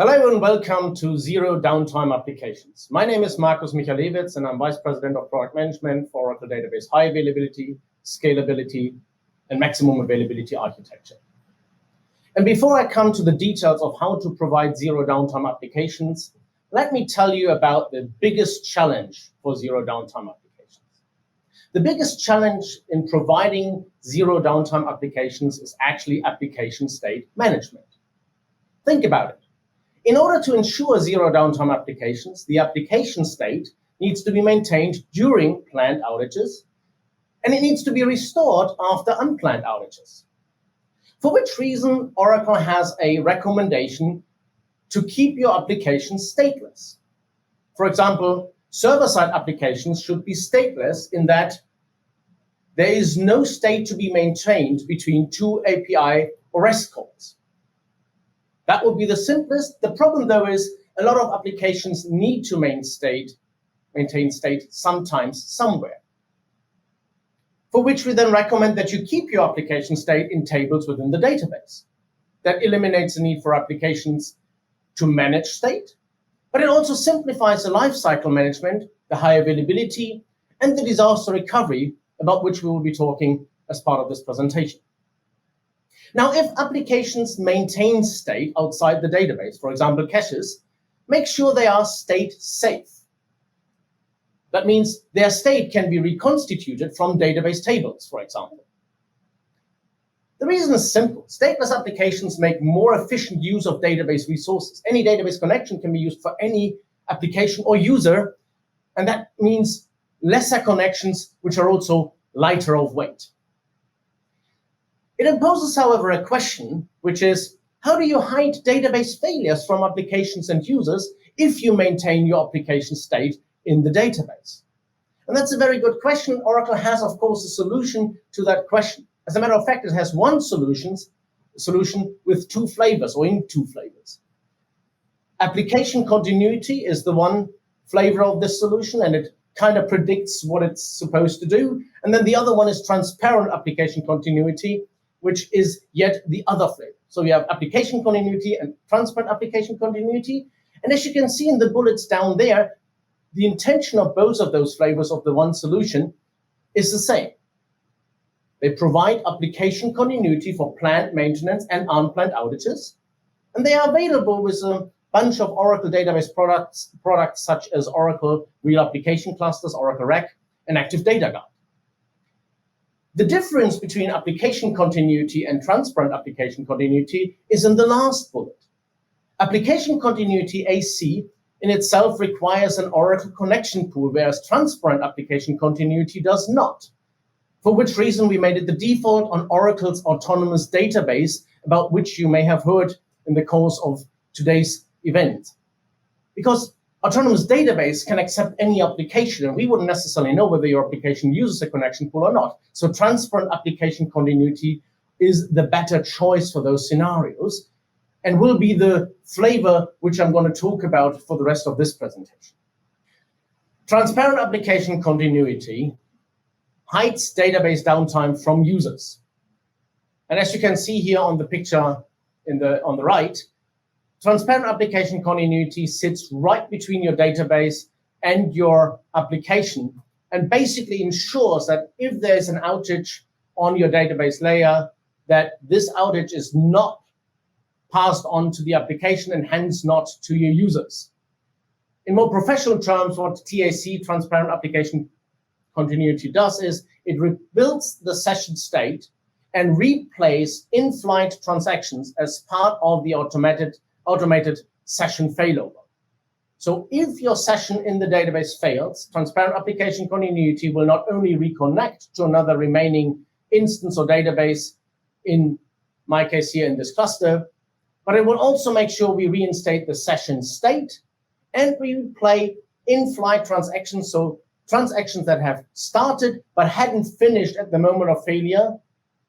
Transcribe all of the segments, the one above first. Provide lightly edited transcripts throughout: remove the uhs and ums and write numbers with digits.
Hello and welcome to Zero-Downtime Applications. My name is Markus Michalewicz and I'm Vice President of Product Management for Oracle Database High Availability, Scalability, and Maximum Availability Architecture. And before I come to the details of how to provide zero-downtime applications, let me tell you about the biggest challenge for zero-downtime applications. The biggest challenge in providing zero-downtime applications is actually application state management. Think about it. In order to ensure zero-downtime applications, the application state needs to be maintained during planned outages, and it needs to be restored after unplanned outages. For which reason, Oracle has a recommendation to keep your applications stateless. For example, server-side applications should be stateless in that there is no state to be maintained between two API or REST calls. That would be the simplest. The problem, though, is a lot of applications need to maintain state sometimes somewhere. For which we then recommend that you keep your application state in tables within the database. That eliminates the need for applications to manage state, but it also simplifies the lifecycle management, the high availability, and the disaster recovery, about which we will be talking as part of this presentation. Now, if applications maintain state outside the database, for example, caches, make sure they are state safe. That means their state can be reconstituted from database tables, for example. The reason is simple. Stateless applications make more efficient use of database resources. Any database connection can be used for any application or user, and that means lesser connections, which are also lighter of weight. It imposes, however, a question, which is, how do you hide database failures from applications and users if you maintain your application state in the database? And that's a very good question. Oracle has, of course, a solution to that question. As a matter of fact, it has one solution with two flavors, or in two flavors. Application continuity is the one flavor of this solution, and it kind of predicts what it's supposed to do. And then the other one is transparent application continuity, which is yet the other flavor. So we have application continuity and transparent application continuity. And as you can see in the bullets down there, the intention of both of those flavors of the one solution is the same. They provide application continuity for planned maintenance and unplanned outages. And they are available with a bunch of Oracle database products such as Oracle Real Application Clusters, Oracle RAC, and Active Data Guard. The difference between application continuity and transparent application continuity is in the last bullet. Application continuity AC in itself requires an Oracle connection pool, whereas transparent application continuity does not. For which reason we made it the default on Oracle's autonomous database, about which you may have heard in the course of today's event. Because autonomous database can accept any application, and we wouldn't necessarily know whether your application uses a connection pool or not. So transparent application continuity is the better choice for those scenarios and will be the flavor which I'm going to talk about for the rest of this presentation. Transparent application continuity hides database downtime from users. And as you can see here on the picture on the right, transparent application continuity sits right between your database and your application and basically ensures that if there's an outage on your database layer, that this outage is not passed on to the application and hence not to your users. In more professional terms, what TAC, transparent application continuity, does is it rebuilds the session state and replays in-flight transactions as part of the automated session failover. So if your session in the database fails, transparent application continuity will not only reconnect to another remaining instance or database, in my case here in this cluster, but it will also make sure we reinstate the session state and we replay in-flight transactions, so transactions that have started but hadn't finished at the moment of failure,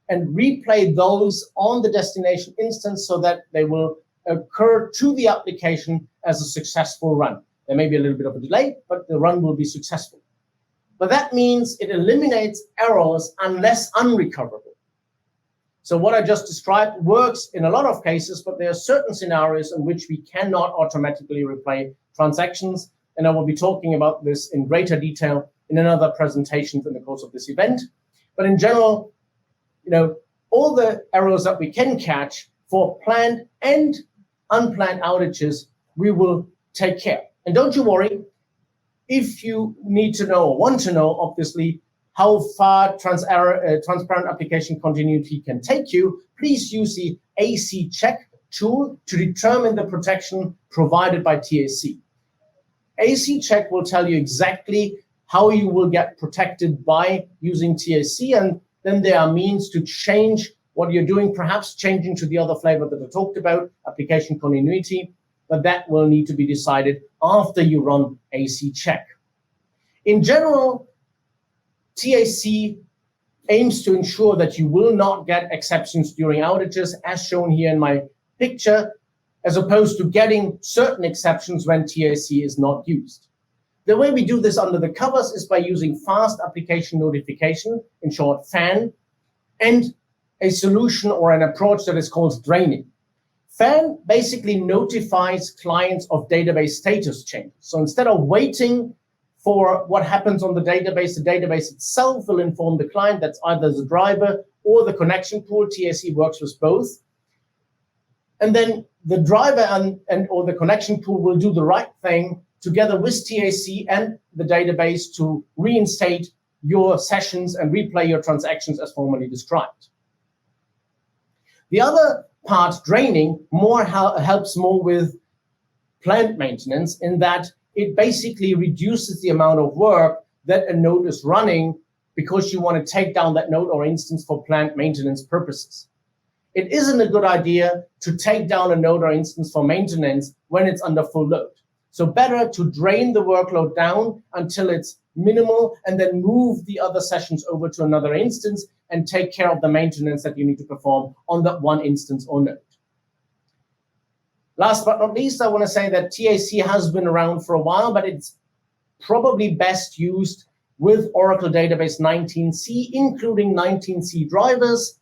and replay those on the destination instance so that they will occur to the application as a successful run. There may be a little bit of a delay, but the run will be successful. But that means it eliminates errors unless unrecoverable. So what I just described works in a lot of cases, but there are certain scenarios in which we cannot automatically replay transactions. And I will be talking about this in greater detail in another presentation in the course of this event. But in general, all the errors that we can catch for planned and unplanned outages, we will take care. And don't you worry, if you need to know or want to know, obviously, how far transparent application continuity can take you, please use the AC check tool to determine the protection provided by TAC. AC check will tell you exactly how you will get protected by using TAC, and then there are means to change what you're doing, perhaps changing to the other flavor that I talked about, application continuity, but that will need to be decided after you run AC check. In general, TAC aims to ensure that you will not get exceptions during outages, as shown here in my picture, as opposed to getting certain exceptions when TAC is not used. The way we do this under the covers is by using fast application notification, in short FAN, and a solution or an approach that is called draining. FAN basically notifies clients of database status changes. So instead of waiting for what happens on the database itself will inform the client. That's either the driver or the connection pool. TAC works with both. And then the driver or the connection pool will do the right thing together with TAC and the database to reinstate your sessions and replay your transactions as formerly described. The other part, draining, helps more with plant maintenance in that it basically reduces the amount of work that a node is running because you want to take down that node or instance for plant maintenance purposes. It isn't a good idea to take down a node or instance for maintenance when it's under full load. So better to drain the workload down until it's minimal and then move the other sessions over to another instance and take care of the maintenance that you need to perform on that one instance or node. Last but not least, I want to say that TAC has been around for a while, but it's probably best used with Oracle Database 19c, including 19c drivers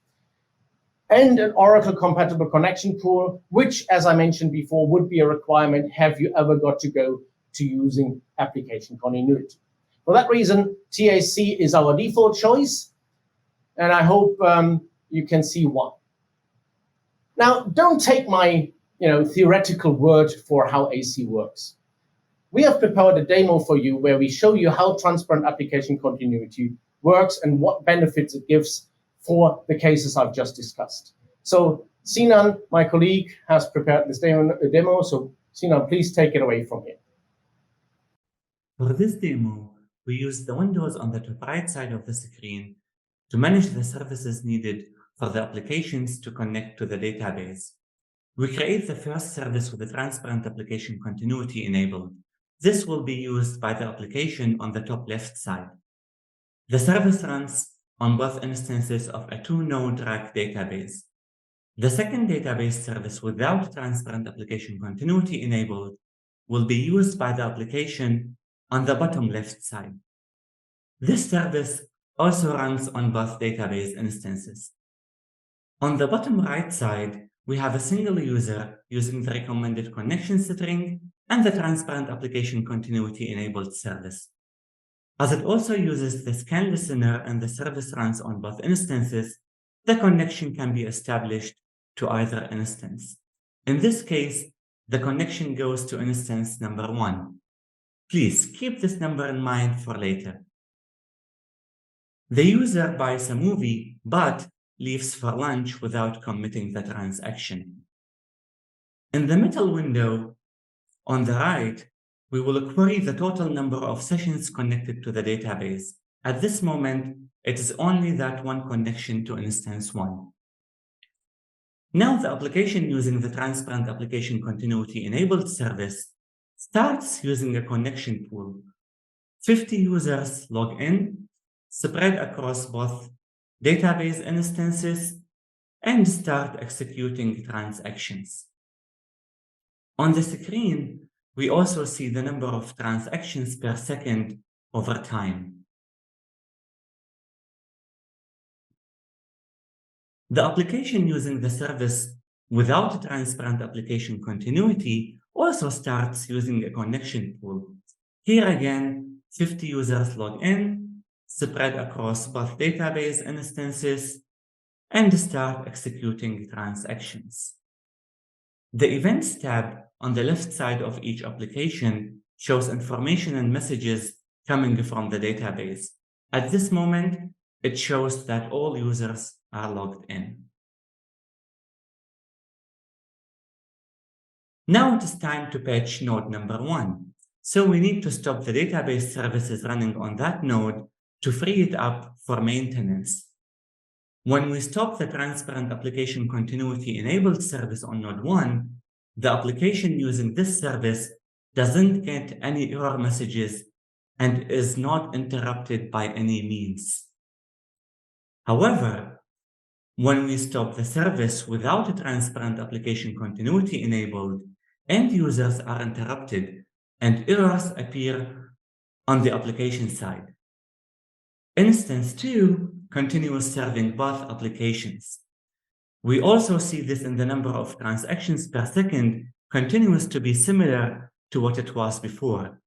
and an Oracle-compatible connection pool, which, as I mentioned before, would be a requirement have you ever got to go to using application continuity. For that reason, TAC is our default choice, and I hope you can see why. Now, don't take my theoretical word for how AC works. We have prepared a demo for you where we show you how transparent application continuity works and what benefits it gives for the cases I've just discussed. So Sinan, my colleague, has prepared this demo. So Sinan, please take it away from here. For this demo, we use the windows on the top right side of the screen to manage the services needed for the applications to connect to the database. We create the first service with the transparent application continuity enabled. This will be used by the application on the top left side. The service runs on both instances of a two-node rack database. The second database service without transparent application continuity enabled will be used by the application on the bottom left side. This service also runs on both database instances. On the bottom right side, we have a single user using the recommended connection string and the transparent application continuity enabled service. As it also uses the scan listener and the service runs on both instances, the connection can be established to either instance. In this case, the connection goes to instance number 1. Please keep this number in mind for later. The user buys a movie, but leaves for lunch without committing the transaction. In the middle window on the right, we will query the total number of sessions connected to the database. At this moment, it is only that one connection to instance 1. Now the application using the transparent application continuity enabled service starts using a connection pool. 50 users log in, spread across both database instances, and start executing transactions. On the screen, we also see the number of transactions per second over time. The application using the service without transparent application continuity also starts using a connection pool. Here again, 50 users log in, spread across both database instances, and start executing transactions. The Events tab on the left side of each application shows information and messages coming from the database. At this moment, it shows that all users are logged in. Now it is time to patch node number 1. So we need to stop the database services running on that node to free it up for maintenance. When we stop the transparent application continuity enabled service on node 1, the application using this service doesn't get any error messages and is not interrupted by any means. However, when we stop the service without a transparent application continuity enabled, end users are interrupted and errors appear on the application side. Instance 2 continues serving both applications. We also see this in the number of transactions per second continues to be similar to what it was before,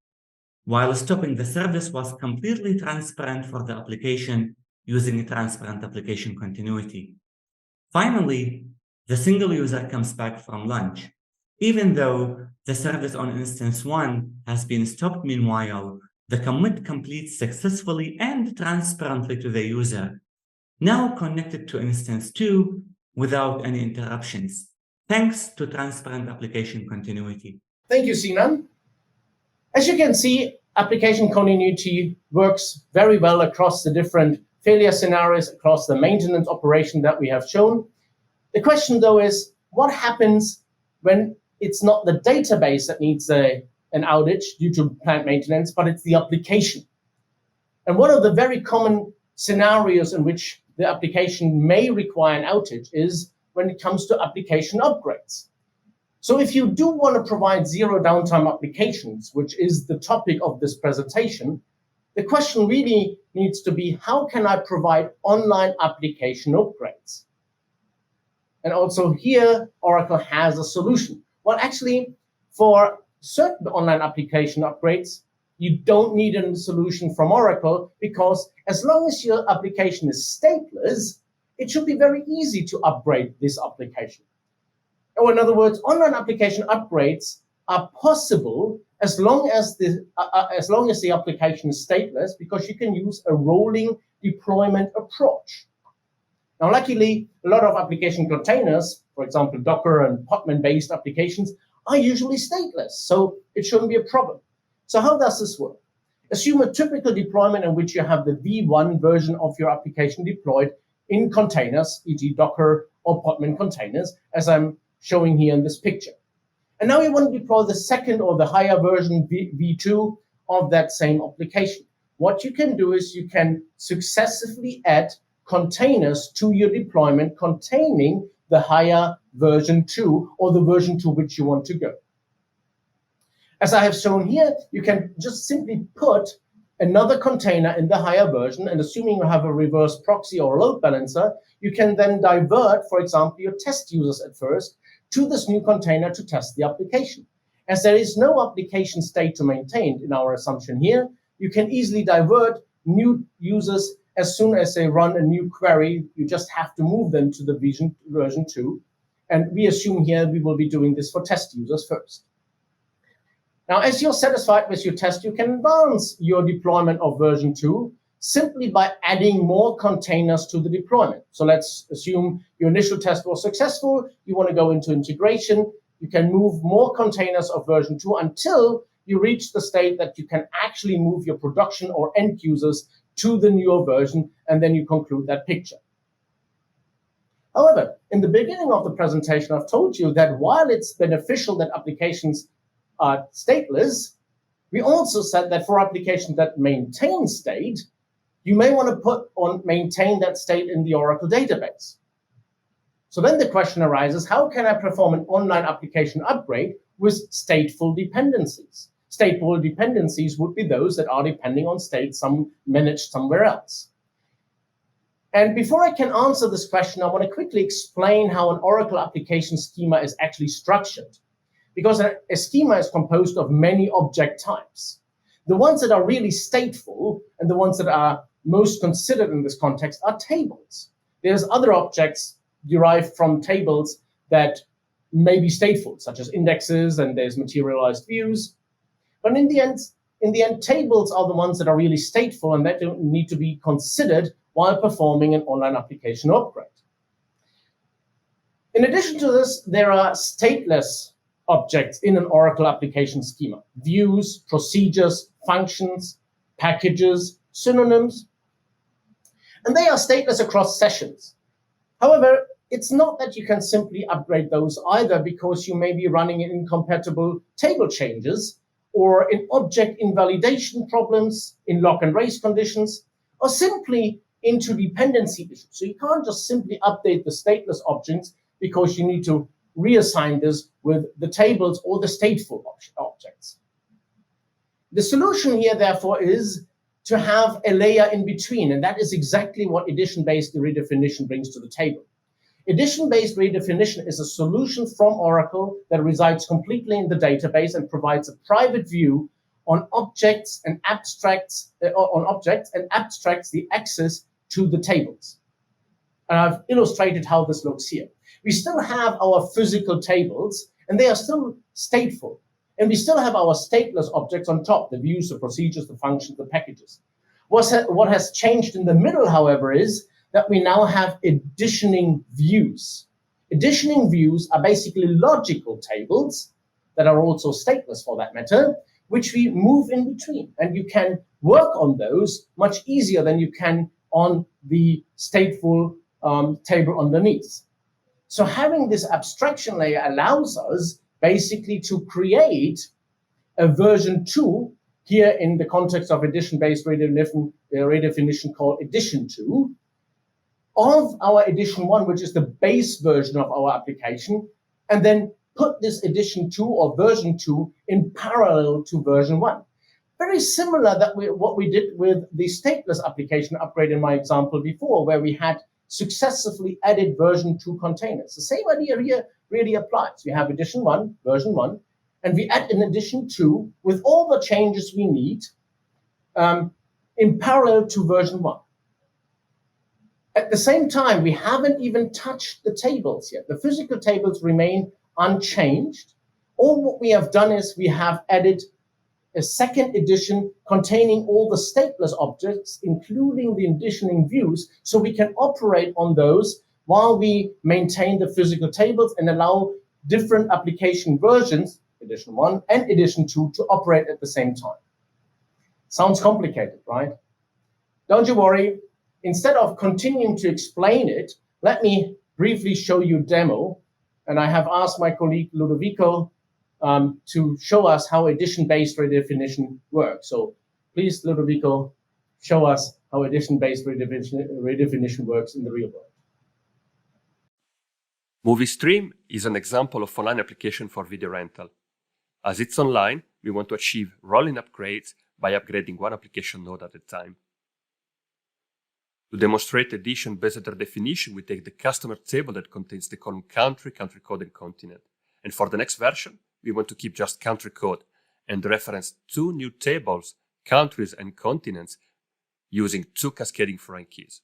while stopping the service was completely transparent for the application using a transparent application continuity. Finally, the single user comes back from lunch. Even though the service on instance 1 has been stopped meanwhile, the commit completes successfully and transparently to the user, now connected to instance 2 without any interruptions, thanks to transparent application continuity. Thank you, Sinan. As you can see, application continuity works very well across the different failure scenarios, across the maintenance operation that we have shown. The question, though, is what happens when it's not the database that needs an outage due to plant maintenance, but it's the application? And one of the very common scenarios in which the application may require an outage is when it comes to application upgrades. So if you do want to provide zero downtime applications, which is the topic of this presentation, the question really needs to be, how can I provide online application upgrades? And also here, Oracle has a solution. Well, actually, for certain online application upgrades, you don't need a solution from Oracle, because as long as your application is stateless, it should be very easy to upgrade this application. Or in other words, online application upgrades are possible as long as the application is stateless, because you can use a rolling deployment approach. Now, luckily, a lot of application containers, for example, Docker and Podman-based applications, are usually stateless, so it shouldn't be a problem. So how does this work? Assume a typical deployment in which you have the V1 version of your application deployed in containers, e.g. Docker or Podman containers, as I'm showing here in this picture. And now you want to deploy the second or the higher version, V2, of that same application. What you can do is you can successively add containers to your deployment containing the higher version 2 or the version to which you want to go. As I have shown here, you can just simply put another container in the higher version, and assuming you have a reverse proxy or a load balancer, you can then divert, for example, your test users at first to this new container to test the application. As there is no application state to maintain in our assumption here, you can easily divert new users as soon as they run a new query. You just have to move them to the version 2. And we assume here we will be doing this for test users first. Now, as you're satisfied with your test, you can advance your deployment of version 2 simply by adding more containers to the deployment. So let's assume your initial test was successful. You want to go into integration. You can move more containers of version 2 until you reach the state that you can actually move your production or end users to the newer version, and then you conclude that picture. However, in the beginning of the presentation, I've told you that while it's beneficial that applications are stateless, we also said that for applications that maintain state, you may want to maintain that state in the Oracle database. So then the question arises, how can I perform an online application upgrade with stateful dependencies? Stateful dependencies would be those that are depending on state managed somewhere else. And before I can answer this question, I want to quickly explain how an Oracle application schema is actually structured. Because a schema is composed of many object types. The ones that are really stateful and the ones that are most considered in this context are tables. There's other objects derived from tables that may be stateful, such as indexes, and there's materialized views. But in the end, tables are the ones that are really stateful and that don't need to be considered while performing an online application upgrade. In addition to this, there are stateless objects in an Oracle application schema: views, procedures, functions, packages, synonyms, and they are stateless across sessions. However, it's not that you can simply upgrade those either, because you may be running incompatible table changes or in object invalidation problems, in lock and race conditions, or simply into dependency issues. So you can't just simply update the stateless objects because you need to reassign this with the tables or the stateful objects. The solution here, therefore, is to have a layer in between, and that is exactly what edition-based redefinition brings to the table. Edition-based redefinition is a solution from Oracle that resides completely in the database and provides a private view on objects and abstracts the access to the tables. And I've illustrated how this looks here. We still have our physical tables, and they are still stateful. And we still have our stateless objects on top: the views, the procedures, the functions, the packages. What has changed in the middle, however, is that we now have editioning views. Editioning views are basically logical tables that are also stateless, for that matter, which we move in between. And you can work on those much easier than you can on the stateful table underneath. So having this abstraction layer allows us basically to create a version 2, here in the context of edition-based redefinition called edition 2, of our edition 1, which is the base version of our application, and then put this edition 2 or version 2 in parallel to version 1. Very similar that what we did with the stateless application upgrade in my example before, where we had successively added version 2 containers. The same idea here really applies. We have edition 1, version 1, and we add an edition 2 with all the changes we need in parallel to version 1. At the same time, we haven't even touched the tables yet. The physical tables remain unchanged. All what we have done is we have added a second edition containing all the stateless objects, including the editioning views, so we can operate on those while we maintain the physical tables and allow different application versions, edition 1 and edition 2, to operate at the same time. Sounds complicated, right? Don't you worry. Instead of continuing to explain it, let me briefly show you a demo. And I have asked my colleague Ludovico to show us how edition-based redefinition works. So please, Ludovico, show us how edition-based redefinition works in the real world. MovieStream is an example of online application for video rental. As it's online, we want to achieve rolling upgrades by upgrading one application node at a time. To demonstrate edition-based redefinition, we take the customer table that contains the column country, country code, and continent. And for the next version, we want to keep just country code and reference 2 new tables, countries and continents, using 2 cascading foreign keys.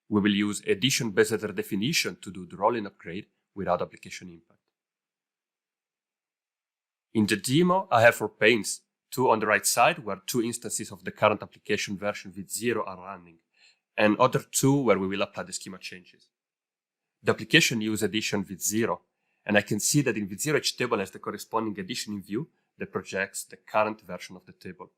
We will use edition-based redefinition to do the rolling upgrade without application impact. In the demo, I have 4 panes, 2 on the right side, where 2 instances of the current application version with 0 are running, and other 2 where we will apply the schema changes. The application uses edition with 0, and I can see that in with 0 each table has the corresponding editioning view that projects the current version of the table.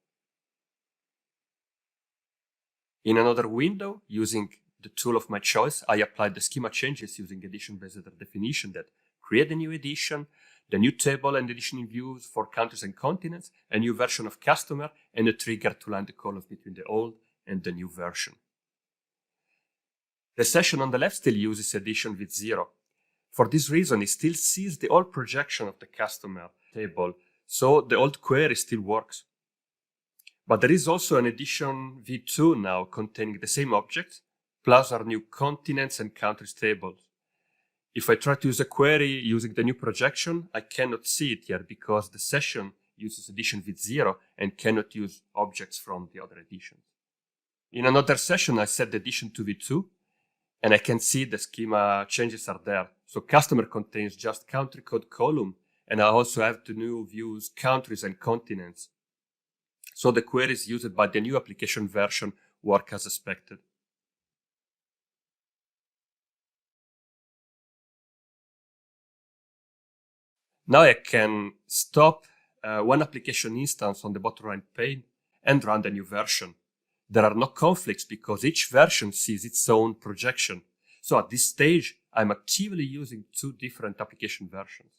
In another window, using the tool of my choice, I applied the schema changes using edition-based redefinition that create a new edition, the new table and editioning views for countries and continents, a new version of customer, and a trigger to line the columns between the old and the new version. The session on the left still uses edition with 0. For this reason, it still sees the old projection of the customer table, so the old query still works. But there is also an edition v2 now containing the same object, plus our new continents and countries tables. If I try to use a query using the new projection, I cannot see it here because the session uses edition with 0 and cannot use objects from the other editions. In another session, I set the edition to v2, and I can see the schema changes are there. So customer contains just country code column, and I also have to now use countries and continents. So the queries used by the new application version work as expected. Now I can stop one application instance on the bottom right pane and run the new version. There are no conflicts because each version sees its own projection. So at this stage, I'm actively using two different application versions.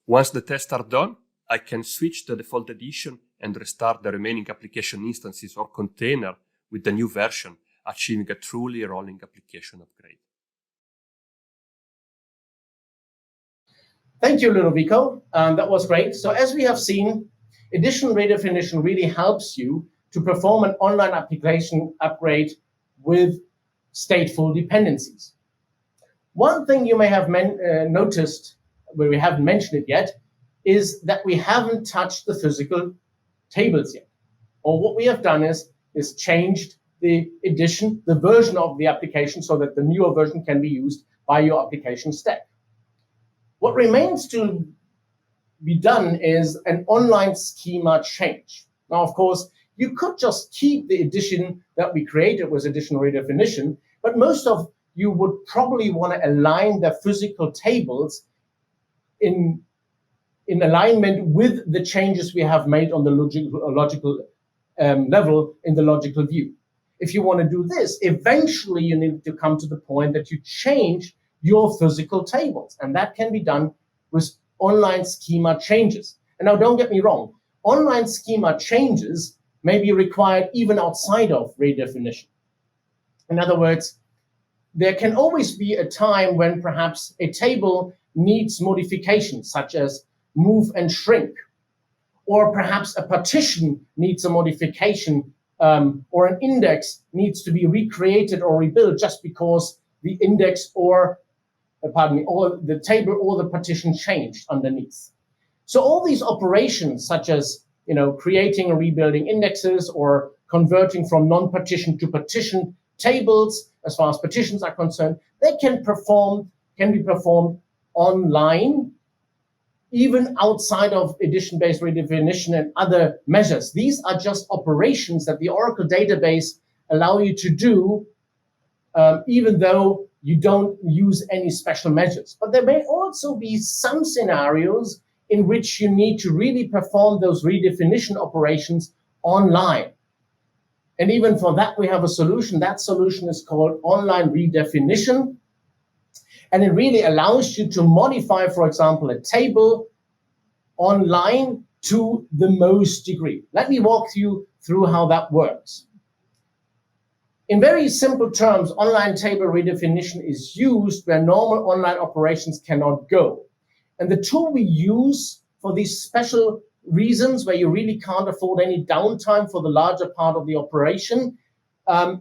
Once the tests are done, I can switch the default edition and restart the remaining application instances or container with the new version, achieving a truly rolling application upgrade. Thank you, Ludovico. That was great. So as we have seen, edition redefinition really helps you to perform an online application upgrade with stateful dependencies. One thing you may have noticed, where we haven't mentioned it yet, is that we haven't touched the physical tables yet. Or what we have done is changed the edition, the version of the application so that the newer version can be used by your application stack. What remains to be done is an online schema change. Now, of course, you could just keep the edition that we created with edition redefinition, but most of you would probably want to align the physical tables in alignment with the changes we have made on the logical level in the logical view. If you want to do this, eventually you need to come to the point that you change your physical tables, and that can be done with online schema changes. And now don't get me wrong, online schema changes may be required even outside of redefinition. In other words, there can always be a time when perhaps a table needs modifications, such as move and shrink, or perhaps a partition needs a modification, or an index needs to be recreated or rebuilt just because the index or the table or the partition changed underneath. So all these operations, such as creating or rebuilding indexes or converting from non-partition to partition tables, as far as partitions are concerned, they can be performed online, even outside of edition-based redefinition and other measures. These are just operations that the Oracle database allow you to do, even though you don't use any special measures. But there may also be some scenarios in which you need to really perform those redefinition operations online. And even for that, we have a solution. That solution is called online redefinition. And it really allows you to modify, for example, a table online to the most degree. Let me walk you through how that works. In very simple terms, online table redefinition is used where normal online operations cannot go. And the tool we use for these special reasons where you really can't afford any downtime for the larger part of the operation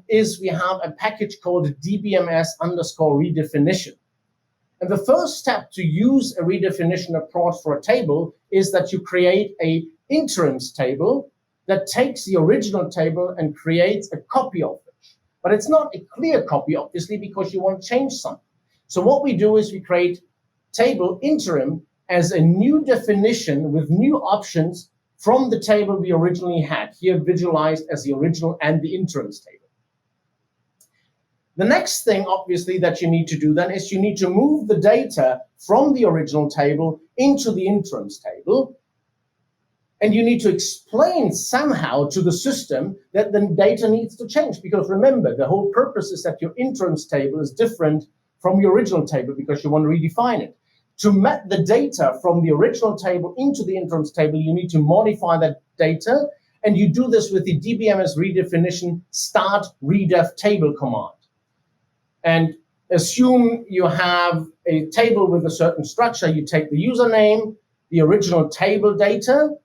is we have a package called dbms_redefinition. And the first step to use a redefinition approach for a table is that you create an interims table that takes the original table and creates a copy of it. But it's not a clear copy, obviously, because you want to change something. So what we do is we create table interim as a new definition with new options from the table we originally had, here visualized as the original and the interims table. The next thing, obviously, that you need to do then is you need to move the data from the original table into the interims table. And you need to explain somehow to the system that the data needs to change. Because remember, the whole purpose is that your interims table is different from your original table because you want to redefine it. To map the data from the original table into the interims table, you need to modify that data. And you do this with the dbms redefinition start redef table command. And assume you have a table with a certain structure. You take the username, the original table data,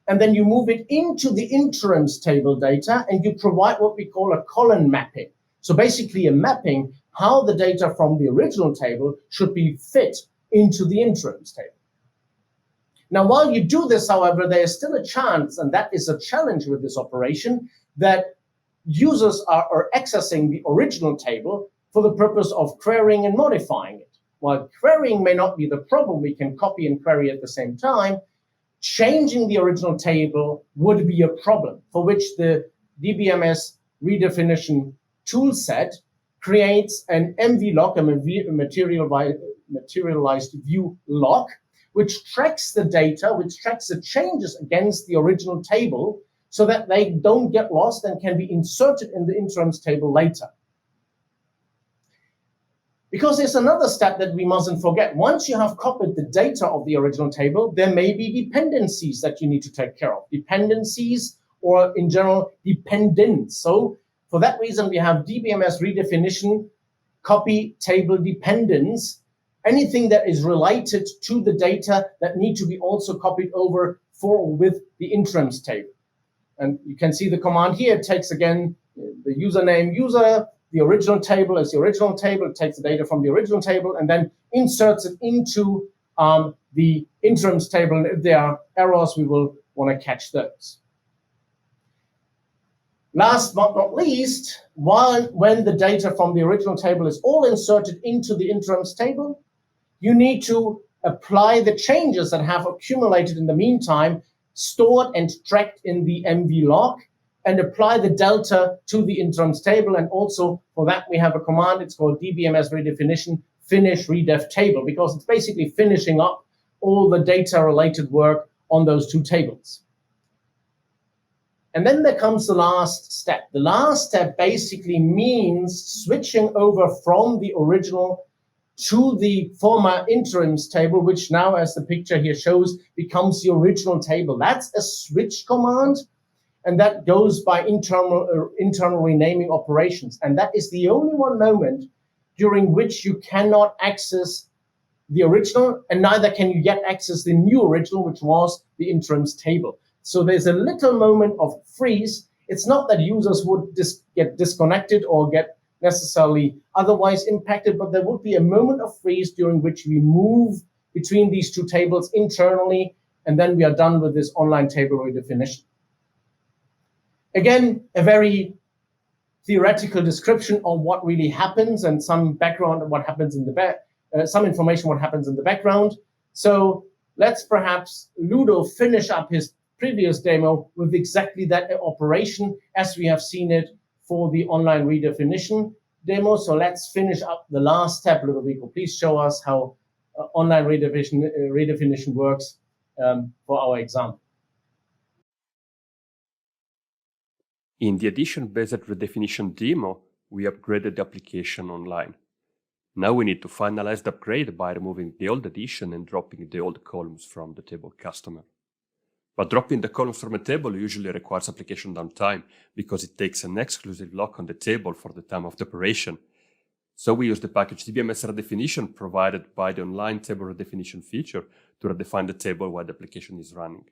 and then you move it into the interims table data, and you provide what we call a column mapping. So basically a mapping how the data from the original table should be fit into the interims table. Now, while you do this, however, there is still a chance, and that is a challenge with this operation, that users are accessing the original table for the purpose of querying and modifying it. While querying may not be the problem, we can copy and query at the same time, changing the original table would be a problem, for which the DBMS redefinition toolset creates an MV lock, a materialized view lock, which tracks the data, which tracks the changes against the original table so that they don't get lost and can be inserted in the interims table later. Because there's another step that we mustn't forget. Once you have copied the data of the original table, there may be dependencies that you need to take care of. Dependencies, or in general, dependents. So for that reason, we have DBMS redefinition, copy table dependents, anything that is related to the data that need to be also copied over for or with the interims table. And you can see the command here. It takes, again, the username user, the original table is the original table. It takes the data from the original table and then inserts it into the interims table. And if there are errors, we will want to catch those. Last but not least, when the data from the original table is all inserted into the interims table, you need to apply the changes that have accumulated in the meantime, stored and tracked in the MV log, and apply the delta to the interims table. And also for that, we have a command. It's called DBMS redefinition finish redef table, because it's basically finishing up all the data related work on those two tables. And then there comes the last step. The last step basically means switching over from the original to the former interims table, which now, as the picture here shows, becomes the original table. That's a switch command, and that goes by internal renaming operations. And that is the only one moment during which you cannot access the original, and neither can you yet access the new original, which was the interims table. So there's a little moment of freeze. It's not that users would get disconnected or get necessarily otherwise impacted, but there would be a moment of freeze during which we move between these two tables internally, and then we are done with this online table redefinition. Again, a very theoretical description of what really happens and some background of what happens in the back, some information what happens in the background. So let's perhaps Ludo finish up his previous demo with exactly that operation as we have seen it for the online redefinition demo. So let's finish up the last step, Ludovico. Please show us how online redefinition works for our example. In the edition-based redefinition demo, we upgraded the application online. Now we need to finalize the upgrade by removing the old edition and dropping the old columns from the table customer. But dropping the columns from a table usually requires application downtime because it takes an exclusive lock on the table for the time of the operation. So we use the package DBMS redefinition provided by the online table redefinition feature to redefine the table while the application is running.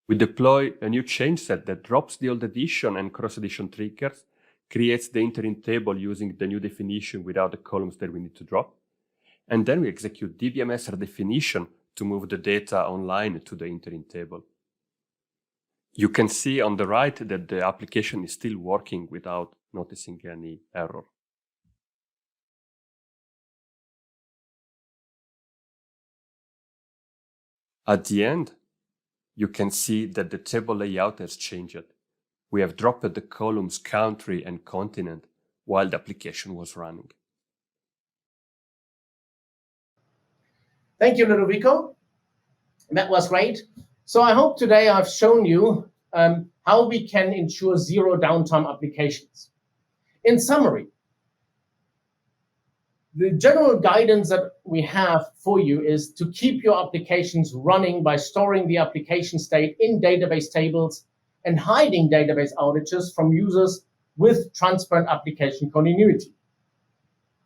We deploy a new change set that drops the old edition and cross-edition triggers, creates the interim table using the new definition without the columns that we need to drop, and then we execute DBMS redefinition to move the data online to the interim table. You can see on the right that the application is still working without noticing any error. At the end, you can see that the table layout has changed. We have dropped the columns country and continent while the application was running. Thank you, Ludovico. That was great. So I hope today I've shown you how we can ensure zero downtime applications. In summary, the general guidance that we have for you is to keep your applications running by storing the application state in database tables and hiding database outages from users with transparent application continuity.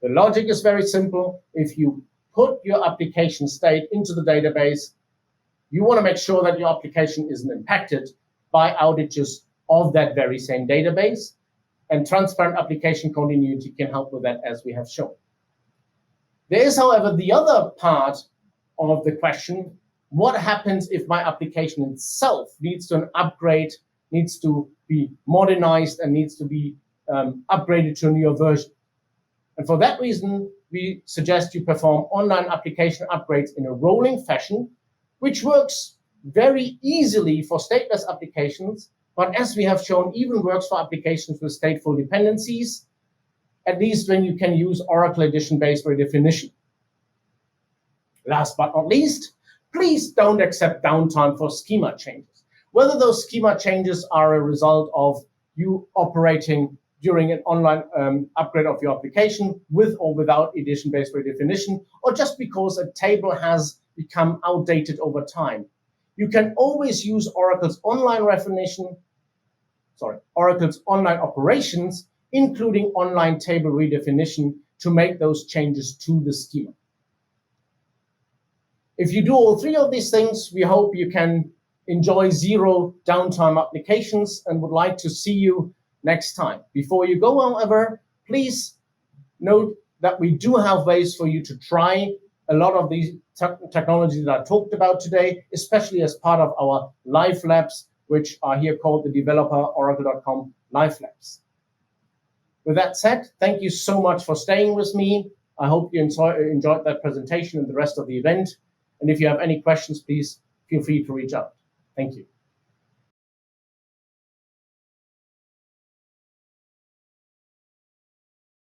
The logic is very simple. If you put your application state into the database, You want to make sure that your application isn't impacted by outages of that very same database, and transparent application continuity can help with that, as we have shown. There is, however, the other part of the question: what happens if my application itself needs to an upgrade, needs to be modernized, and needs to be upgraded to a newer version? And for that reason, we suggest you perform online application upgrades in a rolling fashion, which works very easily for stateless applications, but as we have shown, even works for applications with stateful dependencies, at least when you can use Oracle edition-based redefinition. Last but not least, please don't accept downtime for schema changes. Whether those schema changes are a result of you operating during an online upgrade of your application with or without edition-based redefinition, or just because a table has become outdated over time, you can always use Oracle's online operations, including online table redefinition, to make those changes to the schema. If you do all three of these things, we hope you can enjoy zero downtime applications and would like to see you next time. Before you go, however, please note that we do have ways for you to try a lot of these technologies that I talked about today, especially as part of our live labs, which are here called the developer oracle.com live labs. With that said, thank you so much for staying with me. I hope you enjoyed that presentation and the rest of the event. And if you have any questions, please feel free to reach out. Thank you.